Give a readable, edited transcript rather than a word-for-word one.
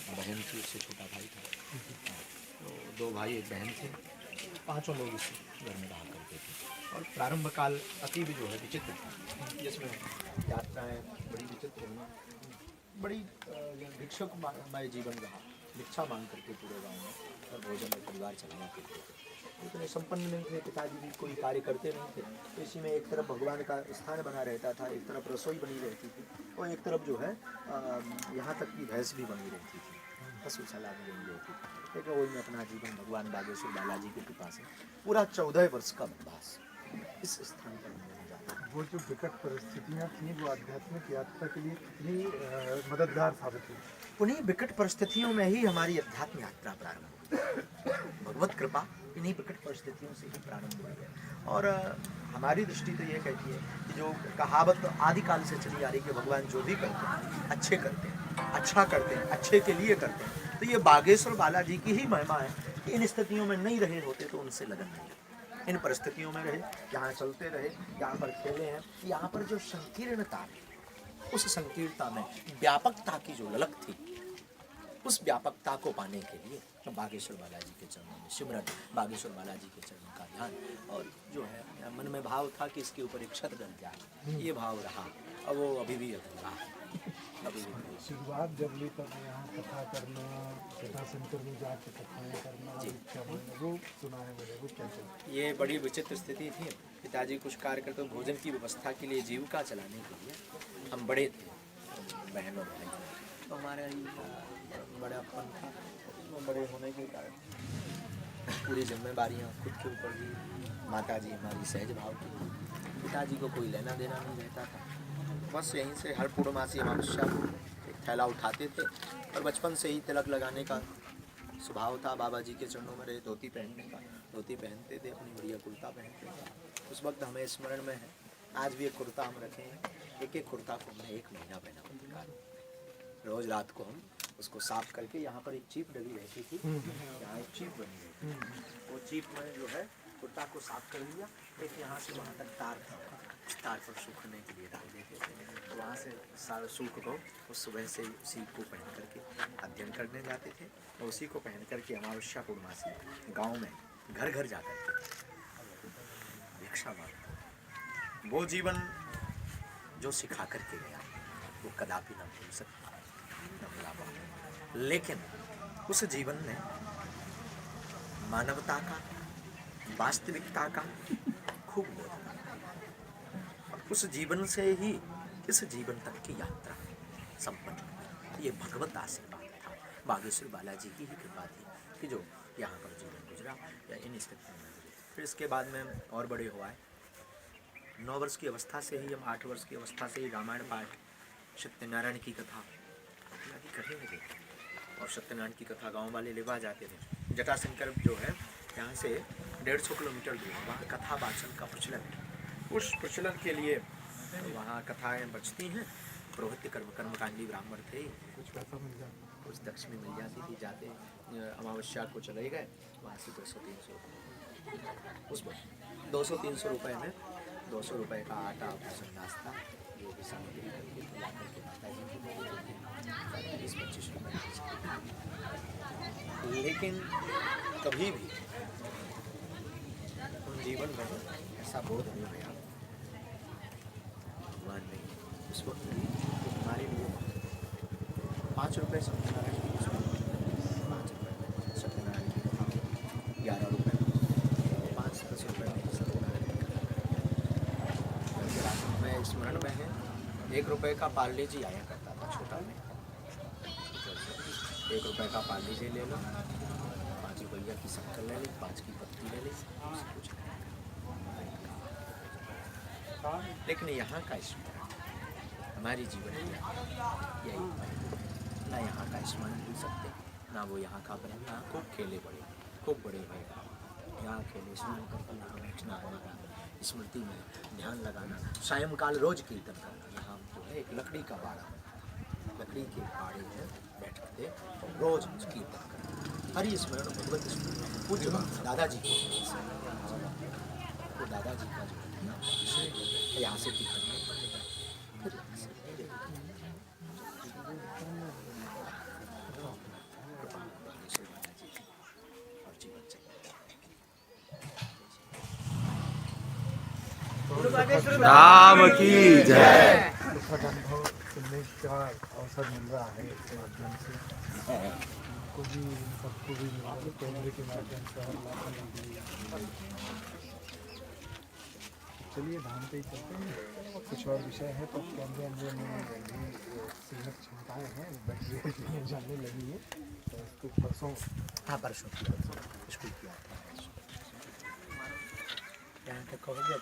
बहन थी, उससे छोटा भाई था। तो 2 भाई 1 बहन थे, 5 लोग इस घर में रहा करते थे। और प्रारंभ काल अति भी जो है विचित्र था, जिसमें यात्राएँ बड़ी विचित्र हुई, बड़ी भिक्षुकमय जीवन रहा। भिक्षा मांग करके पूरे गाँव में और भोजन में परिवार चलाया करते थे। इतने संपन्न नहीं थे, पिताजी भी कोई कार्य करते नहीं थे। तो इसी में एक तरफ भगवान का स्थान बना रहता था, एक तरफ रसोई बनी रहती थी, और एक तरफ जो है यहाँ तक कि भैंस भी बनी रहती थी, पशुशाला भी बनी रहती थी। लेकिन वही में अपना जीवन भगवान बागेश्वर बालाजी की कृपा से पूरा 14 वर्ष का वनवास इस स्थान पर हमने जाता। वो जो विकट परिस्थितियाँ थी वो आध्यात्मिक यात्रा के लिए कितनी मददगार साबित हुई? उन्हीं विकट परिस्थितियों में ही हमारी अध्यात्म यात्रा प्रारंभ हुई। भगवत कृपा इन्हीं विकट परिस्थितियों से ही प्रारंभ हुई है। और हमारी दृष्टि तो ये कहती है कि जो कहावत आदिकाल से चली आ रही है कि भगवान जो भी करते हैं अच्छे करते हैं, अच्छा करते हैं, अच्छे के लिए करते हैं, तो ये बागेश्वर बालाजी की ही महिमा है कि इन स्थितियों में नहीं रहे होते तो उनसे लगन नहीं लगती। इन परिस्थितियों में रहे, यहाँ चलते रहे, यहाँ पर खेले हैं, यहाँ पर जो संकीर्णता है, उस संकीर्णता में व्यापकता की जो ललक थी, उस व्यापकता को पाने के लिए बागेश्वर बालाजी के चरणों में सिमरन, बागेश्वर बालाजी के चरणों का ध्यान, और जो है मन में भाव था कि इसके ऊपर एक छत डल जाए, ये भाव रहा। अब वो अभी भी अधूरा है, अभी भी। शुरुआत जब ली तब यहाँ कथा करना, कथा सेंटर में जाकर कथाएँ करना, भिक्षा मांगना, वो सुना है मैंने, वो क्या चलता? ये बड़ी विचित्र स्थिति थी। पिताजी कुछ कार्य करते, भोजन की व्यवस्था के लिए, जीविका चलाने के लिए हम बड़े थे, बहन और भाई, तो हमारे बड़ापन था। वो बड़े होने के कारण पूरी जिम्मेदारियाँ खुद के ऊपर भी। माताजी हमारी सहज भाव की, पिताजी को कोई लेना देना नहीं रहता था। बस यहीं से हर पूर्णमासी अमावस्या को एक थैला उठाते थे, और बचपन से ही तिलक लगाने का स्वभाव था। बाबा जी के चरणों में रहे, धोती पहनने का, धोती पहनते थे, अपनी बढ़िया कुर्ता पहनते थे। उस वक्त हमें स्मरण में है, आज भी एक कुर्ता हम रखे हैं, एक एक कुर्ता को हमने 1 महीना पहना होता था। रोज़ रात को हम उसको साफ करके, यहाँ पर एक चीप डली रहती थी, यहाँ एक चीप बनी रहती थी, वो चीप में जो है कुर्ता को साफ कर लिया, एक यहाँ से वहाँ तक तार था, उस तार पर सूखने के लिए डाल देते थे। तो वहाँ से सारा सूख को उस सुबह से उसी को पहन करके अध्ययन करने जाते थे, और उसी को पहन करके अमावस्या पूर्णमासी गाँव में घर घर जा करके भिक्षा मांगते। वो जीवन जो सिखा करके गया वो कदापि न भूल सकता, न भुला पाऊंगा। लेकिन उस जीवन में मानवता का, वास्तविकता का खूब बोध था, और उस जीवन से ही इस जीवन तक की यात्रा संपन्न हुई। ये भगवत आशीर्वाद था, बागेश्वर बालाजी की ही कृपा थी कि जो यहाँ पर जीवन गुजरा या इन स्थितियों में गुजरा। फिर इसके बाद में और बड़े हुआ है। 9 वर्ष की अवस्था से ही, हम 8 वर्ष की अवस्था से ही रामायण पाठ, सत्यनारायण की कथा इत्यादि करने लगे, और सत्यनारायण की कथा गांव वाले लेवा जाते थे। जटाशंकर जो है यहाँ से 150 किलोमीटर दूर, वहाँ कथा वाचन का प्रचलन है। उस प्रचलन के लिए वहाँ कथाएँ बचती हैं। पुरोहित कर्मकांडी ब्राह्मण थे, कुछ पैसा मिल जाता? कुछ दक्षिणी मिल जाती थी। जाते अमावस्या को चले गए, वहाँ से 200-300 रुपये, उस वक्त 200-300 रुपये में 200 रुपये का आटा, भोजन, नाश्ता, जो भी सामग्री करके ला करके माता जी को दे देते थे, 20-25 रुपये। लेकिन कभी भी उन जीवन में ऐसा बोध नहीं हुआ भगवान ने उस वक्त हमारे लिए 5 रुपये सत्यनारायण की, 5 रुपये सत्यनारायण की कथा, 11 रुपये, 5-10 रुपये में सत्यनारायण की कथा। मैं स्मरण में है, 1 रुपये का पार्ले जी आया करता था छोटा में, 1 रुपये का पार्ले जी ले लो, 5 रुपया की शक्कर ले ली, 5 की पत्ती ले ली, कुछ नहीं। लेकिन यहाँ का स्मरण हमारी जीवन में यही ना यहाँ का स्मरण भूल सकते, ना वो यहाँ का बने। यहाँ खूब खेले बड़े, खूब बड़े भय, यहाँ खेले, स्मरण करके यहाँ बैठना, हमारा स्मृति में ध्यान लगाना, सायंकाल रोज कीर्तन करना। यहाँ जो है एक लकड़ी का बाड़ा, लकड़ी के बाड़े में बैठ थे और रोज कीर्तन करना, हरि स्मरण, भगवत स्मरण। पूज्य दादाजी को, तो दादाजी का जो है ना, यहाँ से कीर्तन फिर यहाँ से राम की जय। सुखद अनुभव सुनने का अवसर मिल रहा है इसके माध्यम से, हमको भी सबको भी मिल रहा है कैमरे के माध्यम से और लाखों भी। चलिए धाम पे ही चलते हैं, कुछ और विषय है तो कैमरे में भी सीमित क्षमताएँ हैं, बैटरी जाने लगी है तो इसको परसों हाँ परसों किया स्कूल किया था यहाँ तक हो गया।